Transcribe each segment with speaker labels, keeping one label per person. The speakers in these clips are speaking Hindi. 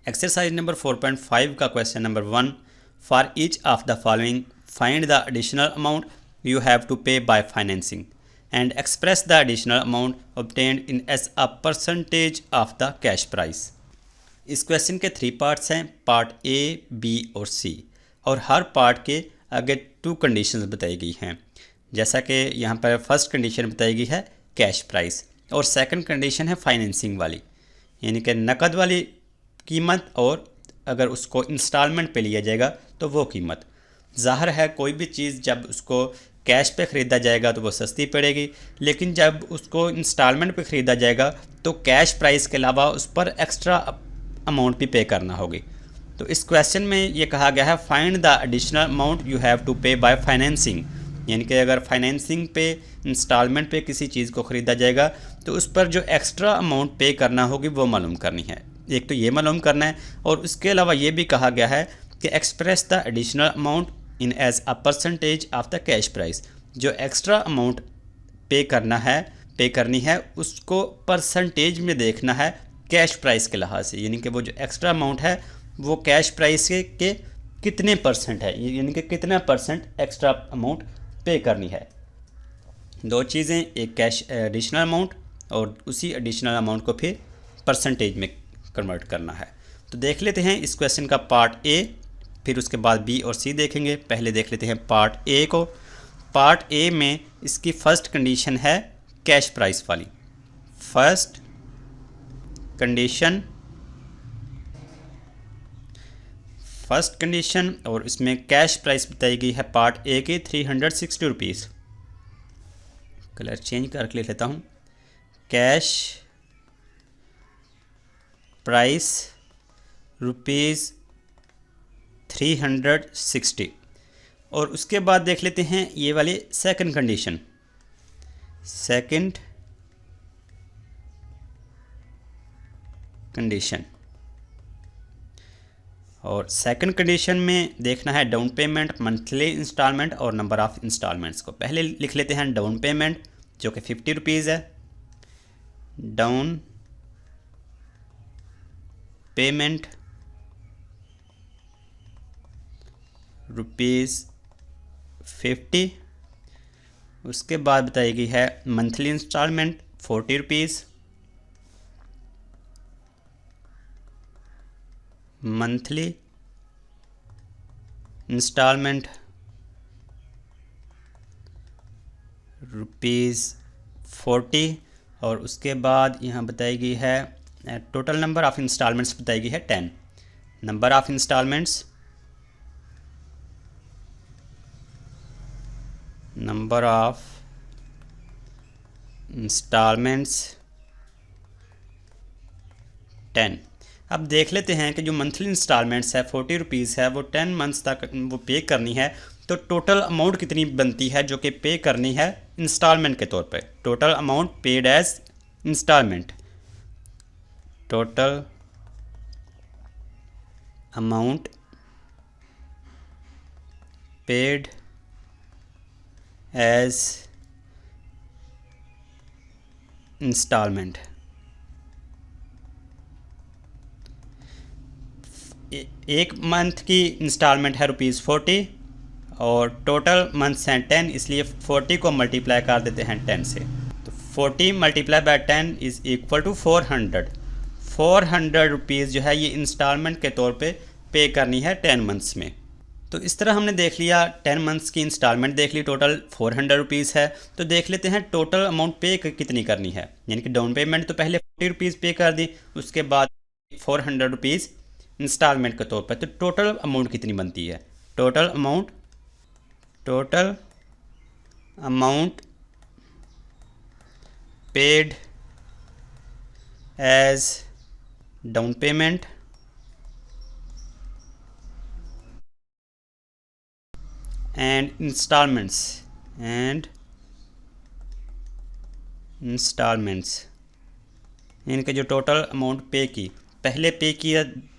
Speaker 1: एक्सरसाइज नंबर 4.5 का question number 1, for each of the following find the additional amount you have to pay by financing and express the additional amount obtained in as a percentage of the cash price. इस क्वेश्चन के 3 पार्ट्स हैं, पार्ट ए, बी और सी, और हर पार्ट के आगे 2 कंडीशंस बताई गई हैं। जैसा कि यहाँ पर फर्स्ट कंडीशन बताई गई है कैश प्राइस और सेकंड कंडीशन है फाइनेंसिंग वाली, यानी कि नकद वाली कीमत, और अगर उसको इंस्टॉलमेंट पे लिया जाएगा तो वो कीमत। ज़ाहिर है कोई भी चीज़ जब उसको कैश पे ख़रीदा जाएगा तो वो सस्ती पड़ेगी, लेकिन जब उसको इंस्टॉलमेंट पे ख़रीदा जाएगा तो कैश प्राइस के अलावा उस पर एक्स्ट्रा अमाउंट भी पे करना होगी। तो इस क्वेश्चन में ये कहा गया है find the additional amount you have to pay by financing, यानी कि अगर फाइनेंसिंग पे इंस्टॉलमेंट पे किसी चीज़ को ख़रीदा जाएगा तो उस पर जो एक्स्ट्रा अमाउंट पे करना होगी वो मालूम करनी है। एक तो ये मालूम करना है, और उसके अलावा ये भी कहा गया है कि express the additional amount in as a percentage of the cash price. जो एक्स्ट्रा अमाउंट पे करनी है उसको परसेंटेज में देखना है कैश प्राइस के लिहाज से, यानी कि वो जो एक्स्ट्रा अमाउंट है वो कैश प्राइस के कितने परसेंट है, यानी कि कितना परसेंट एक्स्ट्रा अमाउंट पे करनी है। 2 चीज़ें, एक कैश एडिशनल अमाउंट और उसी एडिशनल अमाउंट को फिर परसेंटेज में कन्वर्ट करना है। तो देख लेते हैं इस क्वेश्चन का पार्ट ए, फिर उसके बाद बी और सी देखेंगे। पहले देख लेते हैं पार्ट ए को। पार्ट ए में इसकी फर्स्ट कंडीशन है कैश प्राइस वाली, फर्स्ट कंडीशन, और इसमें कैश प्राइस बताई गई है पार्ट ए की 360 रुपीज़। कलर चेंज करके ले लेता हूँ। कैश प्राइस रुपीज़ 360, और उसके बाद देख लेते हैं ये वाली सेकंड कंडीशन। और सेकंड कंडीशन में देखना है डाउन पेमेंट, मंथली इंस्टॉलमेंट और नंबर ऑफ़ इंस्टॉलमेंट्स को। पहले लिख लेते हैं डाउन पेमेंट जो कि 50 रुपीज़ है। Down payment ₹50। उसके बाद बताई गई है monthly instalment 40 rupees, monthly instalment ₹40, और उसके बाद यहाँ बताई गई है टोटल नंबर ऑफ़ इंस्टॉलमेंट्स बताई गई है 10। Number of instalments 10। अब देख लेते हैं कि जो मंथली इंस्टॉलमेंट्स है 40 रुपीज़ है, वो 10 मंथ्स तक वो पे करनी है, तो टोटल अमाउंट कितनी बनती है जो कि पे करनी है इंस्टॉलमेंट के तौर पे। Total amount paid as instalment, total amount paid as instalment. एक मंथ की इंस्टॉलमेंट है ₹40 और टोटल मंथ्स हैं 10, इसलिए 40 को मल्टीप्लाई कर देते हैं 10 से। तो 40 multiply by 10 is equal to 400 rupees जो है ये इंस्टॉलमेंट के तौर पे करनी है 10 मंथ्स में। तो इस तरह हमने देख लिया 10 मंथ्स की इंस्टॉलमेंट देख ली, टोटल 400 रुपीज़ है। तो देख लेते हैं टोटल अमाउंट पे कितनी करनी है, यानी कि डाउन पेमेंट तो पहले 40 रुपीज़ पे कर दी, उसके बाद 400 रुपीज़ इंस्टॉलमेंट के तौर पर। तो टोटल अमाउंट कितनी बनती है? Total amount paid as down payment and instalments, यानी कि जो टोटल अमाउंट पे की, पहले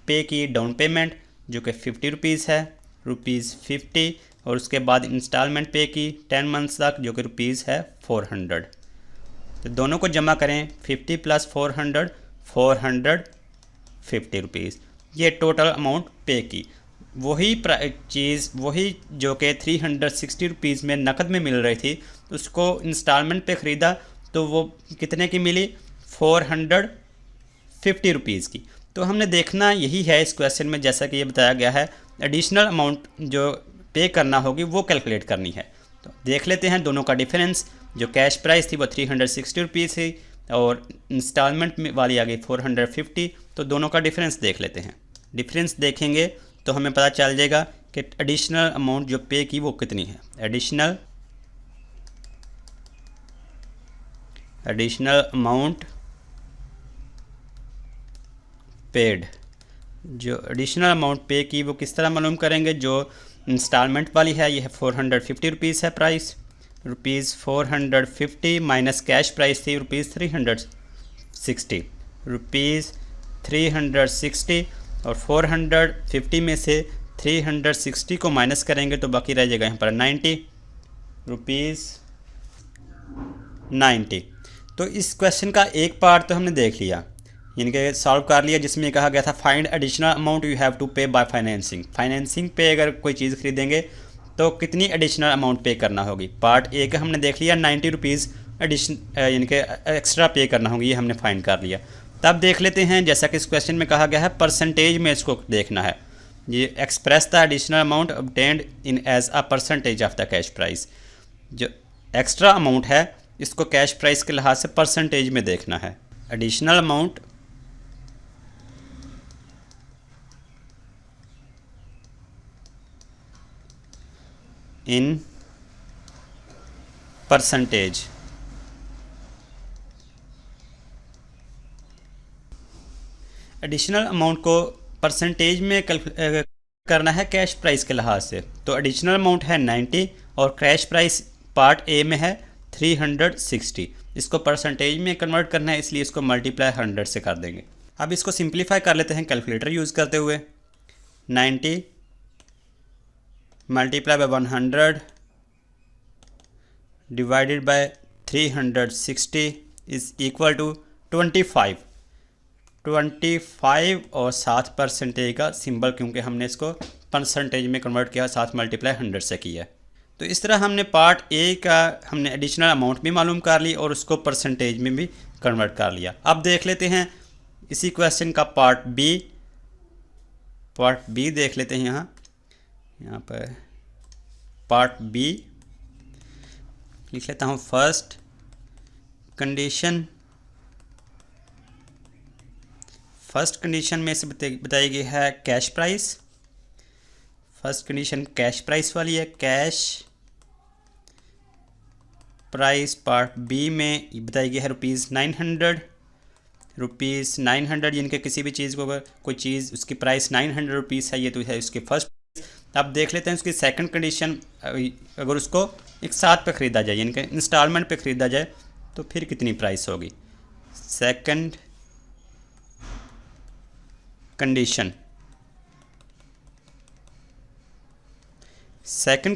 Speaker 1: पे की डाउन पेमेंट जो कि 50 रुपीज़ है, ₹50, और उसके बाद इंस्टॉलमेंट पे की 10 मंथ्स तक जो कि रुपीज़ है 400। तो दोनों को जमा करें, 50 + 400 450 रुपीज़। ये टोटल अमाउंट पे की। वही चीज़ वही जो कि 360 रुपीज़ में नकद में मिल रही थी, उसको इंस्टॉलमेंट पे ख़रीदा तो वो कितने की मिली, 450 रुपीज़ की। तो हमने देखना यही है इस क्वेश्चन में, जैसा कि ये बताया गया है, एडिशनल अमाउंट जो पे करना होगी वो कैलकुलेट करनी है। तो देख लेते हैं दोनों का डिफरेंस। जो कैश प्राइस थी वो 360 रुपीज़ थी और इंस्टॉलमेंट में वाली आ गई 450। तो दोनों का डिफरेंस देख लेते हैं। डिफरेंस देखेंगे तो हमें पता चल जाएगा कि एडिशनल अमाउंट जो पे की वो कितनी है। एडिशनल अमाउंट पेड, जो एडिशनल अमाउंट पे की वो किस तरह मालूम करेंगे। जो इंस्टॉलमेंट वाली है ये है 450 रुपीज़ है प्राइस, ₹450 माइनस कैश प्राइस थी ₹360, ₹360 और 450 में से 360 को माइनस करेंगे तो बाकी रह जाएगा यहाँ पर 90। तो इस क्वेश्चन का एक पार्ट तो हमने देख लिया, यानी कि सॉल्व कर लिया, जिसमें कहा गया था find additional amount you have to pay by financing. Financing पे अगर कोई चीज़ खरीदेंगे तो कितनी एडिशनल अमाउंट पे करना होगी। पार्ट ए का हमने देख लिया, 90 रुपीज़ एडिशन यानी कि एक्स्ट्रा पे करना होगी, ये हमने फाइंड कर लिया। तब देख लेते हैं, जैसा कि इस क्वेश्चन में कहा गया है परसेंटेज में इसको देखना है। ये express the additional amount obtained in as a percentage of the cash price. जो एक्स्ट्रा अमाउंट है इसको कैश प्राइस के लिहाज से परसेंटेज में देखना है। Additional amount in percentage, additional amount को परसेंटेज में करना है कैश प्राइस के लिहाज से। तो एडिशनल अमाउंट है 90 और कैश प्राइस पार्ट ए में है 360। इसको परसेंटेज में कन्वर्ट करना है, इसलिए इसको मल्टीप्लाई 100 से कर देंगे। अब इसको सिंप्लीफाई कर लेते हैं कैलकुलेटर यूज़ करते हुए। 90 multiply by 100 divided by 360 is equal to 25 और 7% का सिंबल, क्योंकि हमने इसको परसेंटेज में कन्वर्ट किया, 7 मल्टीप्लाई 100 से किया। तो इस तरह हमने पार्ट ए का हमने एडिशनल अमाउंट भी मालूम कर ली और उसको परसेंटेज में भी कन्वर्ट कर लिया। अब देख लेते हैं इसी क्वेश्चन का पार्ट बी देख लेते हैं। यहाँ पर पार्ट बी लिख लेता हूँ। फर्स्ट कंडीशन में से बताई गई है cash price. First condition cash price वाली है। कैश प्राइस पार्ट बी में बताई गई है ₹900। यानी कि किसी भी चीज़ को अगर कोई चीज़ उसकी प्राइस 900 रुपीज़ है, ये तो है उसकी फर्स्ट। अब देख लेते हैं उसकी सेकंड कंडीशन, अगर उसको एक साथ पे ख़रीदा जाए यानी कि इंस्टॉलमेंट पे ख़रीदा जाए तो फिर कितनी प्राइस होगी। सेकंड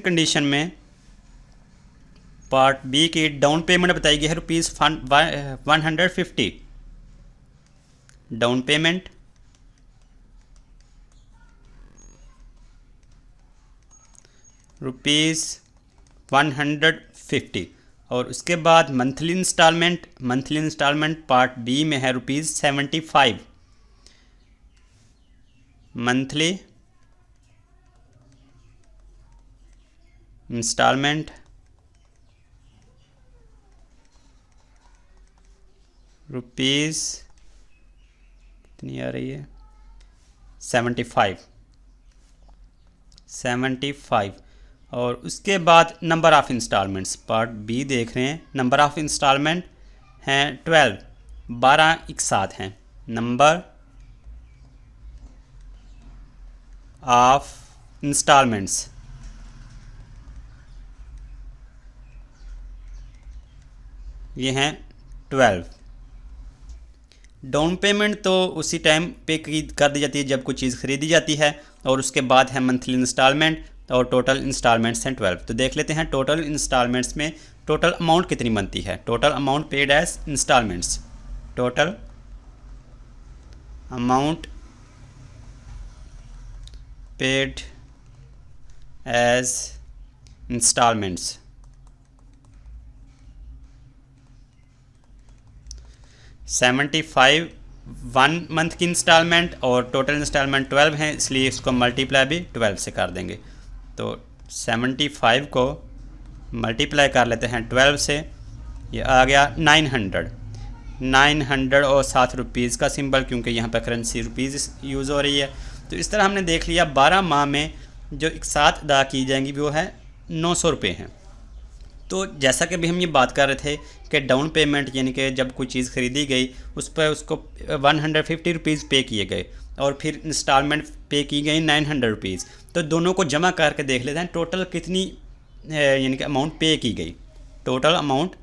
Speaker 1: कंडीशन में पार्ट बी की डाउन पेमेंट बताई गई है ₹150। डाउन पेमेंट ₹150 और उसके बाद मंथली इंस्टॉलमेंट पार्ट बी में है ₹75। मंथली इंस्टॉलमेंट रुपीज़ कितनी आ रही है 75। और उसके बाद number of instalments part B देख रहे हैं। नंबर ऑफ़ इंस्टॉलमेंट हैं 12 एक साथ हैं। नंबर ऑफ इंस्टॉलमेंट्स ये हैं 12। डाउन पेमेंट तो उसी टाइम पे कर दी जाती है जब कोई चीज़ खरीदी जाती है, और उसके बाद है मंथली इंस्टॉलमेंट और टोटल इंस्टॉलमेंट्स हैं 12। तो देख लेते हैं टोटल इंस्टॉलमेंट्स में टोटल अमाउंट कितनी बनती है। Total amount paid as instalments, total amount paid as instalments. 75 1 month की इंस्टॉलमेंट और टोटल इंस्टॉलमेंट 12 हैं, इसलिए इसको मल्टीप्लाई भी 12 से कर देंगे। तो 75 को मल्टीप्लाई कर लेते हैं 12 से, ये आ गया 900 और 7 रुपीज़ का सिंबल, क्योंकि यहाँ पर करेंसी रुपीज़ यूज़ हो रही है। तो इस तरह हमने देख लिया 12 माह में जो एक साथ अदा की जाएंगी वो है 900 रुपये हैं। तो जैसा कि अभी हम ये बात कर रहे थे कि डाउन पेमेंट यानी कि जब कोई चीज़ ख़रीदी गई उस पर उसको 150 रुपीज़ पे किए गए और फिर इंस्टॉलमेंट पे की गई 900 रुपीज़। तो दोनों को जमा करके देख लेते हैं टोटल कितनी यानी कि अमाउंट पे की गई। टोटल अमाउंट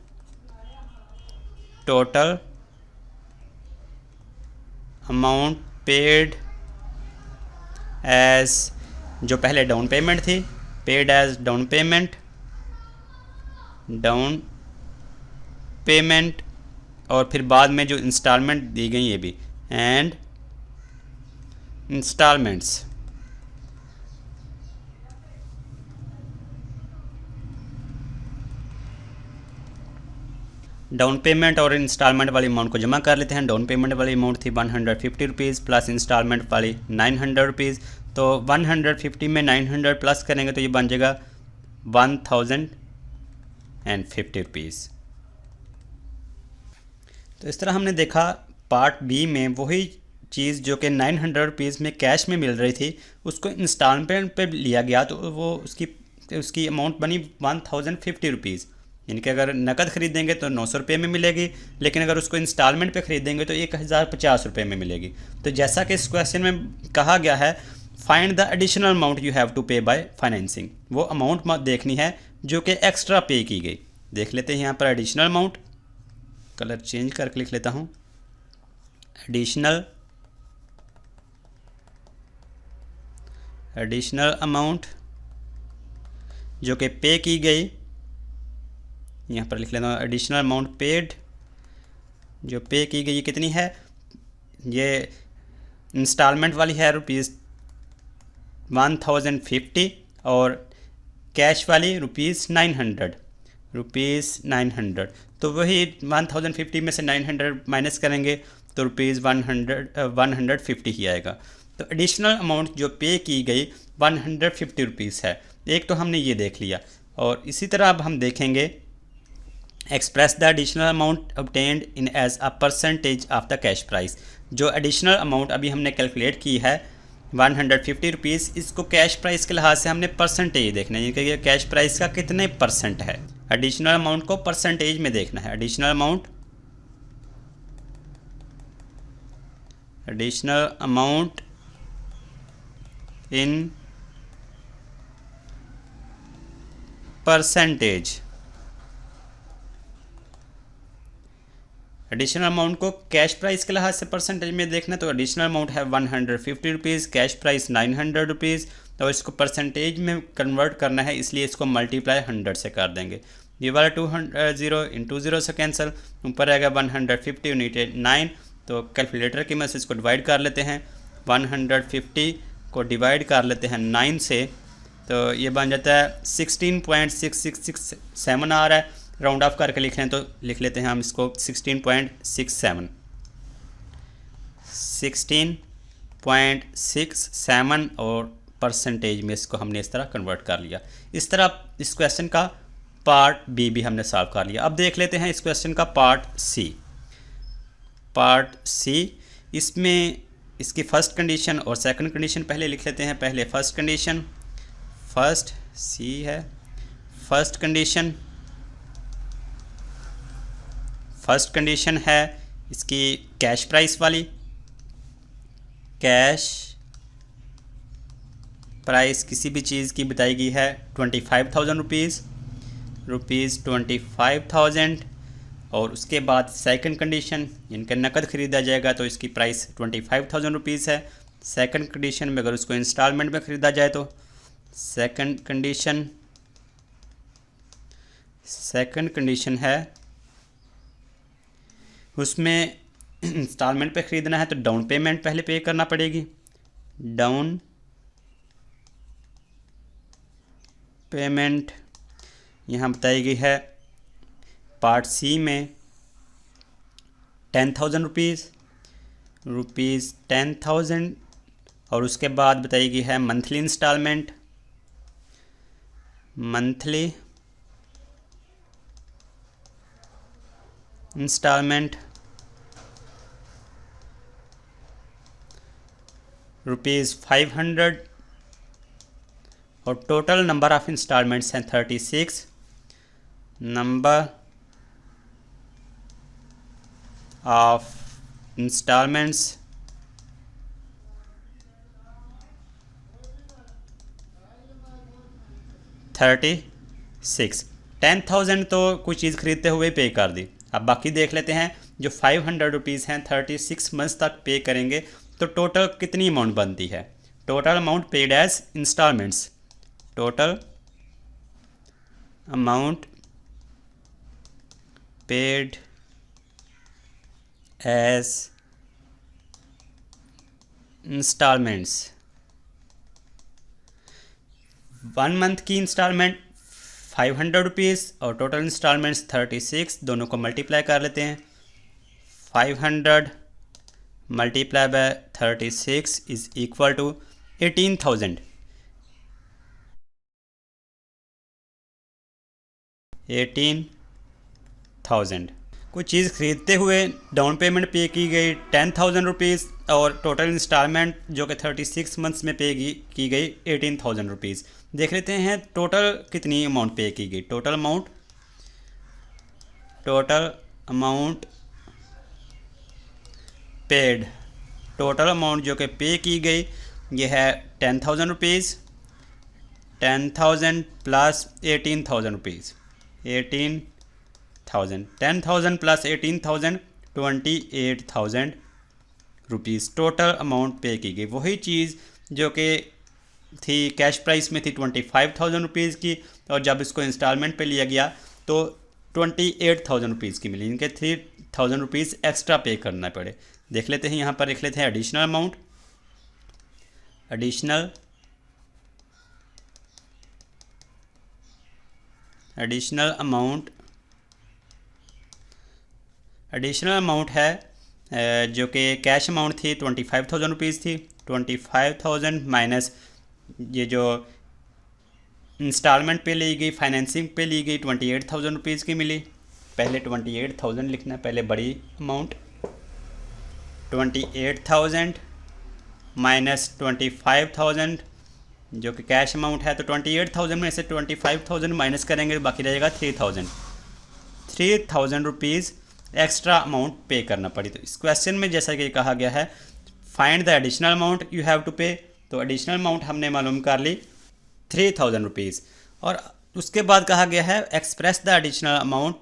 Speaker 1: पेड एज, जो पहले डाउन पेमेंट थी, पेड एज डाउन पेमेंट और फिर बाद में जो इंस्टॉलमेंट दी गई ये भी, एंड इंस्टॉलमेंट्स। डाउन पेमेंट और इंस्टॉलमेंट वाली अमाउंट को जमा कर लेते हैं। डाउन पेमेंट वाली अमाउंट थी 150 रुपीज़ प्लस इंस्टॉलमेंट वाली 900 रुपीज़। तो 150 में 900 प्लस करेंगे तो ये बन जाएगा 1050 रुपीज़। तो इस तरह हमने देखा पार्ट बी में वही चीज़ जो कि 900 रुपीज़ में कैश में मिल रही थी उसको इंस्टॉलमेंट पे लिया गया, तो वो उसकी अमाउंट बनी 1050 रुपीज़। यानी कि अगर नकद ख़रीदेंगे तो 900 रुपये में मिलेगी, लेकिन अगर उसको इंस्टॉलमेंट पे ख़रीदेंगे तो 1050 रुपये में मिलेगी। तो जैसा कि इस क्वेश्चन में कहा गया है find the additional amount you have to pay by financing, वो अमाउंट देखनी है जो कि एक्स्ट्रा पे की गई। देख लेते हैं यहाँ पर एडिशनल अमाउंट, कलर चेंज करके लिख लेता हूँ। एडिशनल अमाउंट जो कि पे की गई, यहाँ पर लिख लेता हूँ एडिशनल अमाउंट पेड, जो पे की गई कितनी है, ये इंस्टॉलमेंट वाली है ₹1050 और कैश वाली ₹900। तो वही 1050 में से 900 माइनस करेंगे तो ₹150 ही आएगा। तो एडिशनल अमाउंट जो पे की गई 150 रुपीज़ है। एक तो हमने ये देख लिया, और इसी तरह अब हम देखेंगे express the additional amount obtained in as a percentage of the cash price. जो एडिशनल अमाउंट अभी हमने कैलकुलेट की है 150 रुपीज़, इसको कैश प्राइस के लिहाज से हमने परसेंटेज देखना है, यानी कि ये कैश प्राइस का कितने परसेंट है। एडिशनल अमाउंट को परसेंटेज में देखना है। Additional amount in percentage. Additional amount को कैश प्राइस के लिहाज से परसेंटेज में देखना, तो एडिशनल अमाउंट है 150 रुपीज़, कैश प्राइस 900 रुपीज़, तो इसको परसेंटेज में कन्वर्ट करना है, इसलिए इसको मल्टीप्लाई 100 से कर देंगे। ये वाला 200 इंटू 0 से कैंसिल, ऊपर आएगा 150 यूनिट 9, तो कैलकुलेटर की मदद से इसको डिवाइड कर लेते हैं। 150 को डिवाइड कर लेते हैं 9 से, तो ये बन जाता है 16.6667 आ रहा है। राउंड ऑफ करके लिख लें तो लिख लेते हैं हम इसको 16.67 और परसेंटेज में इसको हमने इस तरह कन्वर्ट कर लिया। इस तरह इस क्वेश्चन का पार्ट बी भी हमने सॉल्व कर लिया। अब देख लेते हैं इस क्वेश्चन का पार्ट सी। इसमें इसकी फर्स्ट कंडीशन और सेकंड कंडीशन पहले लिख लेते हैं। पहले फर्स्ट कंडीशन, फर्स्ट कंडीशन है इसकी कैश प्राइस वाली। कैश प्राइस किसी भी चीज़ की बताई गई है 25,000 रुपीज़ 25,000, और उसके बाद सेकंड कंडीशन इनका नकद ख़रीदा जाएगा तो इसकी प्राइस 25,000 रुपीज़ है। सेकंड कंडीशन में अगर उसको इंस्टॉलमेंट में ख़रीदा जाए तो सेकंड कंडीशन है उसमें इंस्टॉलमेंट पे ख़रीदना है तो डाउन पेमेंट पहले पे करना पड़ेगी। डाउन पेमेंट यहाँ बताई गई है पार्ट सी में 10,000 रुपीज़ 10,000, और उसके बाद बताई गई है मंथली इंस्टॉलमेंट, मंथली इंस्टॉलमेंट ₹500, और टोटल नंबर ऑफ इंस्टॉलमेंट्स हैं 36, नंबर ऑफ इंस्टॉलमेंट्स 36। 10,000 तो कुछ चीज़ खरीदते हुए पे कर दी। अब बाकी देख लेते हैं, जो 500 रुपीज़ हैं 36 मंथ्स तक पे करेंगे तो टोटल कितनी अमाउंट बनती है। Total amount paid as instalments, total amount paid as instalments, 1 month की इंस्टॉलमेंट 500 रुपीज़ और टोटल इंस्टॉलमेंट्स 36, दोनों को मल्टीप्लाई कर लेते हैं। 500 multiply by 36 is equal to 18,000। 18,000 कुछ चीज़ खरीदते हुए डाउन पेमेंट पे की गई 10,000 रुपीज़, और टोटल इंस्टॉलमेंट जो कि 36 मंथ्स में पे की गई 18,000 रुपीज़। देख लेते हैं टोटल कितनी अमाउंट पे की गई। Total amount paid, total amount जो कि पे की गई ये है 10,000 rupees, 10,000 plus 18,000 rupees, 18,000, 10,000 plus 18,000 28,000 rupees total amount पे की गई। वही चीज़ जो कि थी कैश प्राइस में थी 25,000 रुपीज़ की, और जब इसको इंस्टॉलमेंट पे लिया गया तो 28,000 रुपीज़ की मिली। इनके 3,000 रुपीज़ एक्स्ट्रा पे करना पड़े। देख लेते हैं, यहाँ पर लिख लेते हैं एडिशनल अमाउंट, एडिशनल अमाउंट है जो कि कैश अमाउंट थी 25,000 रुपीज़ थी। 25,000 माइनस ये जो इंस्टॉलमेंट पे ली गई, फाइनेंसिंग पे ली गई 28,000 रुपीज़ की मिली। पहले 28,000 लिखना, पहले बड़ी अमाउंट 28,000 माइनस 25,000 जो कि कैश अमाउंट है, तो 28,000 में से 25,000 माइनस करेंगे, बाकी रहेगा 3,000 रुपीज़ एक्स्ट्रा अमाउंट पे करना पड़ी। तो इस क्वेश्चन में जैसा कि कहा गया है find the additional amount you have to pay, तो एडिशनल अमाउंट हमने मालूम कर ली 3,000 रुपीज़, और उसके बाद कहा गया है express the additional amount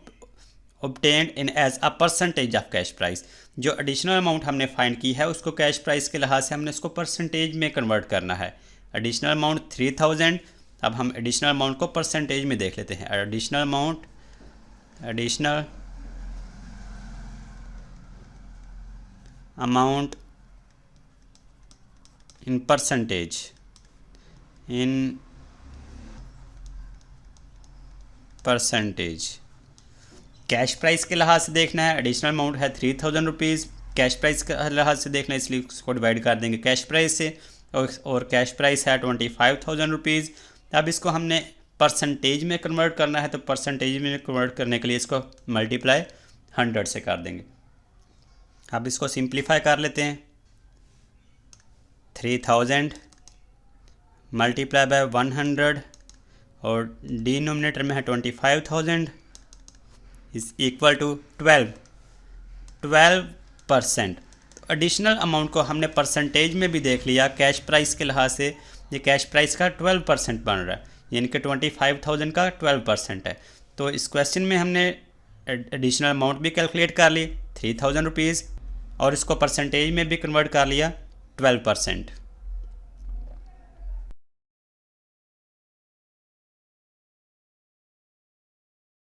Speaker 1: obtained in as a percentage of cash price. जो एडिशनल अमाउंट हमने फाइंड की है उसको कैश प्राइस के लिहाज से हमने उसको परसेंटेज में कन्वर्ट करना है। एडिशनल अमाउंट 3,000, अब हम एडिशनल अमाउंट को परसेंटेज में देख लेते हैं। Additional amount in percentage, cash price के लिहाज से देखना है। एडिशनल अमाउंट है 3,000 रुपीज़, कैश प्राइस के लिहाज से देखना है, इसलिए इसको डिवाइड कर देंगे कैश प्राइस से, और कैश प्राइस है 25,000 रुपीज़। अब इसको हमने परसेंटेज में कन्वर्ट करना है, तो परसेंटेज में कन्वर्ट करने के लिए इसको मल्टीप्लाई 100 से कर देंगे। अब इसको सिंप्लीफाई कर लेते हैं। 3,000 मल्टीप्लाई बाय 100 और डिनोमिनेटर में है 25,000 is equal to 12%। Additional amount को हमने परसेंटेज में भी देख लिया, कैश प्राइस के लिहाज से ये कैश प्राइस का 12% बन रहा है, यानी कि 25,000 का 12% है। तो इस क्वेश्चन में हमने एडिशनल अमाउंट भी कैलकुलेट कर ली 3,000 रुपीज़, और इसको परसेंटेज में भी कन्वर्ट कर लिया 12%।